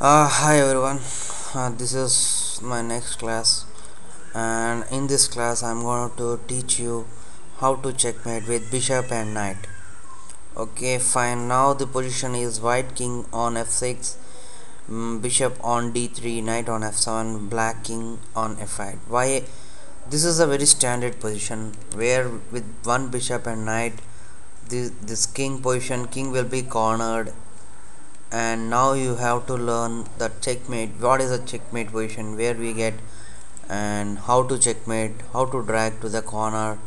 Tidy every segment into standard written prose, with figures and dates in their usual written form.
Hi everyone, this is my next class, and in this class I'm going to teach you how to checkmate with bishop and knight. Okay, fine. Now the position is white king on f6, bishop on d3, knight on f7, black king on f8. Why? This is a very standard position where with one bishop and knight, this king position, king will be cornered. And now you have to learn the checkmate, what is a checkmate position, where we get, and how to checkmate, how to drag to the corner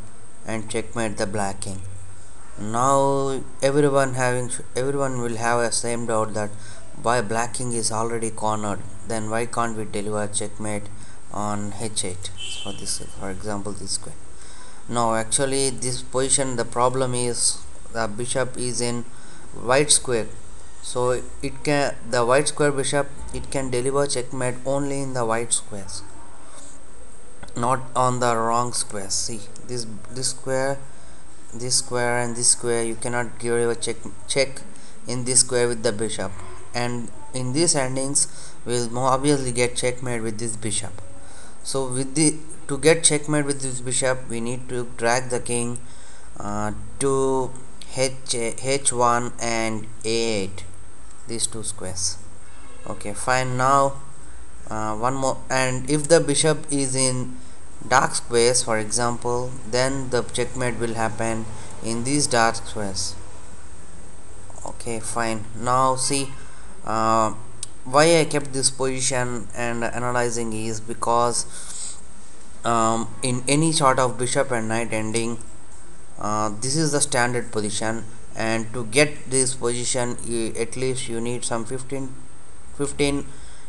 and checkmate the black king. Now everyone will have a same doubt that why black king is already cornered, then why can't we deliver checkmate on h8. So this, for example, this square. No, actually this position, the problem is the bishop is in white square, so it can, the white square bishop, it can deliver checkmate only in the white squares, not on the wrong squares. See this square, this square and this square, you cannot give a check in this square with the bishop, and in these endings we'll more obviously get checkmate with this bishop. So with the, to get checkmate with this bishop, we need to drag the king to h1 and a8, these two squares. Okay, fine. Now one more, and if the bishop is in dark squares, for example, then the checkmate will happen in these dark squares. Okay, fine. Now see, why I kept this position and analyzing is because in any sort of bishop and knight ending, this is the standard position, and to get this position at least you need some 15,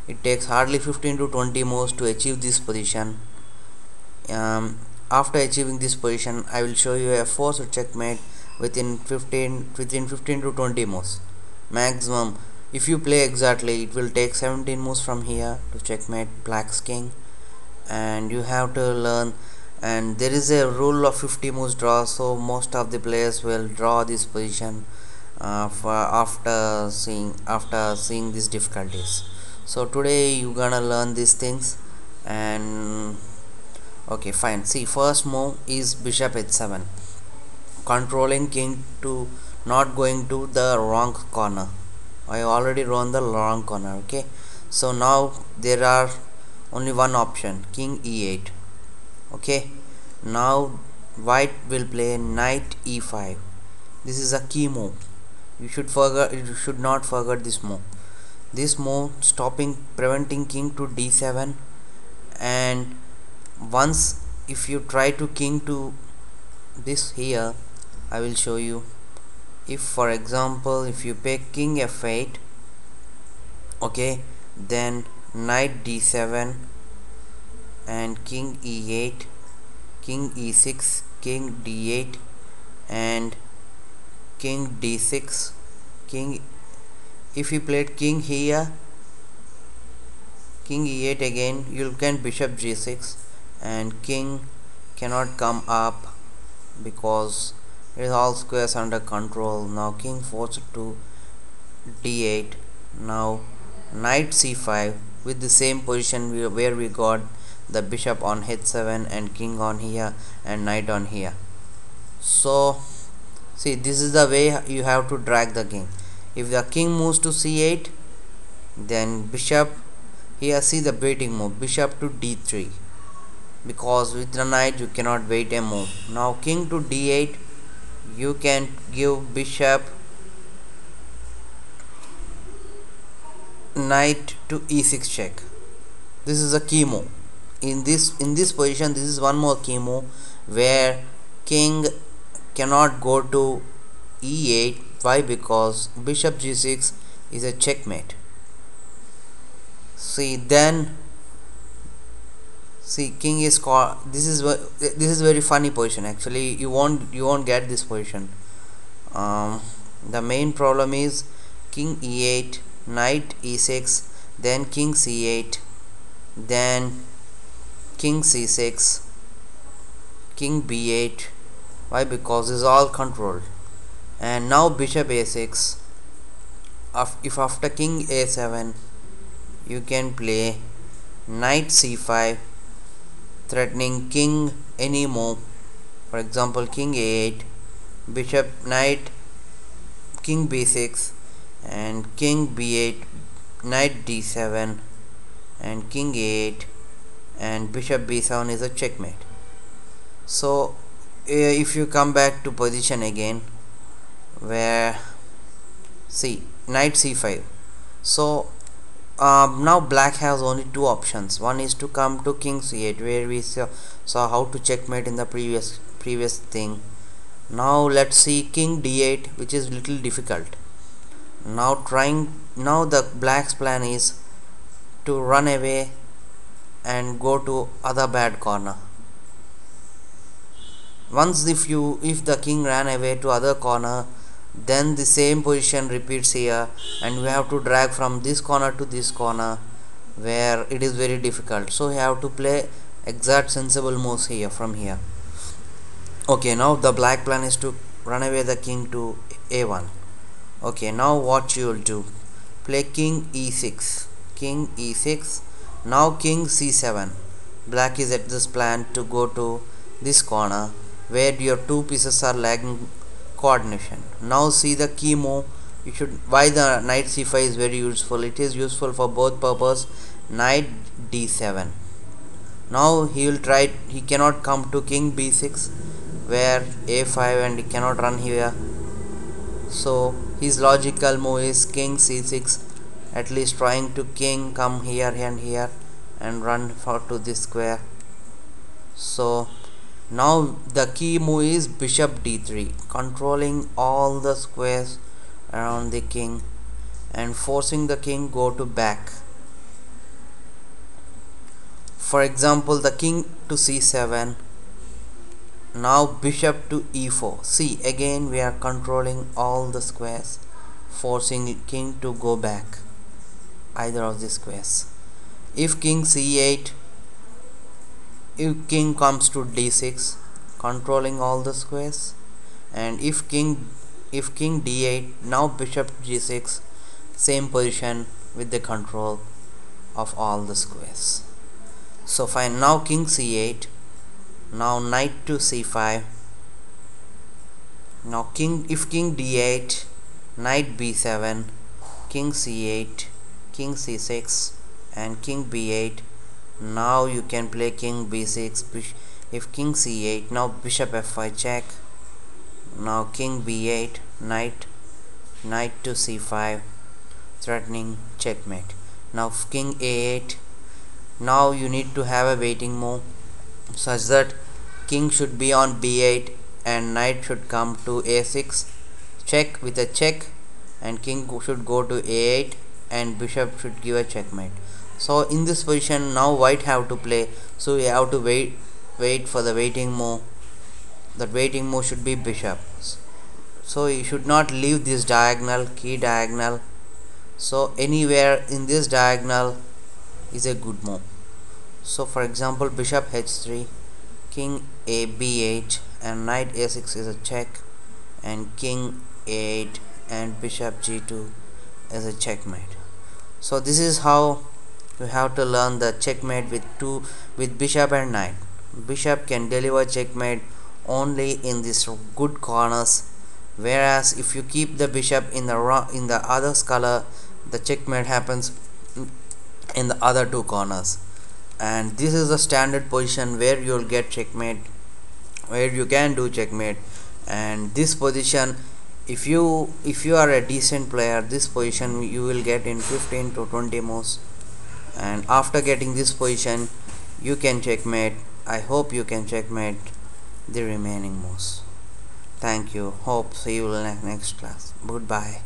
it takes hardly 15 to 20 moves to achieve this position. After achieving this position, I will show you a forced checkmate within 15 to 20 moves maximum. If you play exactly, it will take 17 moves from here to checkmate black's king, and you have to learn, and there is a rule of 50 moves draw, so most of the players will draw this position for after seeing these difficulties. So today you gonna learn these things. And okay, fine. See, first move is bishop h7, controlling king to not going to the wrong corner. I already run the wrong corner. Okay, so now there are only one option, king e8. Okay, now white will play knight e5. This is a key move. You should not forget this move. This move stopping, preventing king to d7, and once if you try to king to this here, I will show you. If for example if you pick king f8, okay, then knight d7 and king e8, king e6, king d8 and king d6, king, if you played king here, king e8 again, you can bishop g6, and king cannot come up because it is all squares under control. Now king forced to d8. Now knight c5 with the same position where we got the bishop on h7 and king on here and knight on here. So see, this is the way you have to drag the king. If the king moves to c8, then bishop here, see the waiting move, bishop to d3, because with the knight you cannot wait a move. Now king to d8, you can give bishop, knight to e6 check. This is a key move. In this position, this is one more key move where king cannot go to e8. Why? Because bishop g6 is a checkmate. See, then see, king is called, this is very funny position. Actually you won't get this position. The main problem is king e8, knight e6, then king c8, then king c6, king b8. Why? Because it's all controlled. And now bishop a6. If after king a7, you can play knight c5, threatening king any move. For example, king a8, bishop knight, king b6, and king b8, knight d7, and king a8, and bishop b7 is a checkmate. So if you come back to position again, where see knight c5, so now black has only two options. One is to come to king c8, where we saw how to checkmate in the previous thing. Now let's see king d8, which is little difficult. Now the black's plan is to run away and go to other bad corner. Once if the king ran away to other corner, then the same position repeats here, and we have to drag from this corner to this corner, where it is very difficult. So we have to play exact sensible moves here from here. Okay, now the black plan is to run away the king to a1. Okay, now what you will do, play king e6, king e6. Now king c7. Black is at this plan to go to this corner, where your two pieces are lacking coordination. Now see the key move. You should, why the knight c5 is very useful. It is useful for both purpose. Knight d7. Now he cannot come to king b6, where a5, and he cannot run here. So his logical move is king c6, at least trying to king come here and here and run to this square. So now the key move is bishop d3, controlling all the squares around the king and forcing the king go to back. For example, the king to c7. Now bishop to e4. See, again we are controlling all the squares, forcing king to go back either of the squares. If king c8, if king comes to d6, controlling all the squares. And if king d8, now bishop g6, same position with the control of all the squares. So fine, now king c8. Now knight to c5. Now if king d8, knight b7, king c8, king c6, and king b8. Now you can play king b6. If king c8, now bishop f5 check. Now king b8, knight to c5, threatening checkmate. Now king a8. Now you need to have a waiting move, such that king should be on b8 and knight should come to a6, check with a check, and king should go to a8 and bishop should give a checkmate. So in this position now white have to play, so we have to wait for the waiting move. That waiting move should be bishop. So you should not leave this diagonal, key diagonal. So anywhere in this diagonal is a good move. So for example, bishop h3, king a b8, and knight a6 is a check, and king a8 and bishop g2 is a checkmate. So this is how you have to learn the checkmate with bishop and knight. Bishop can deliver checkmate only in these good corners, whereas if you keep the bishop in the other color, the checkmate happens in the other two corners. And this is the standard position where you will get checkmate, where you can do checkmate. And this position, if you are a decent player, this position you will get in 15 to 20 moves, and after getting this position you can checkmate. I hope you can checkmate the remaining moves. Thank you. Hope see you in the next class. Goodbye.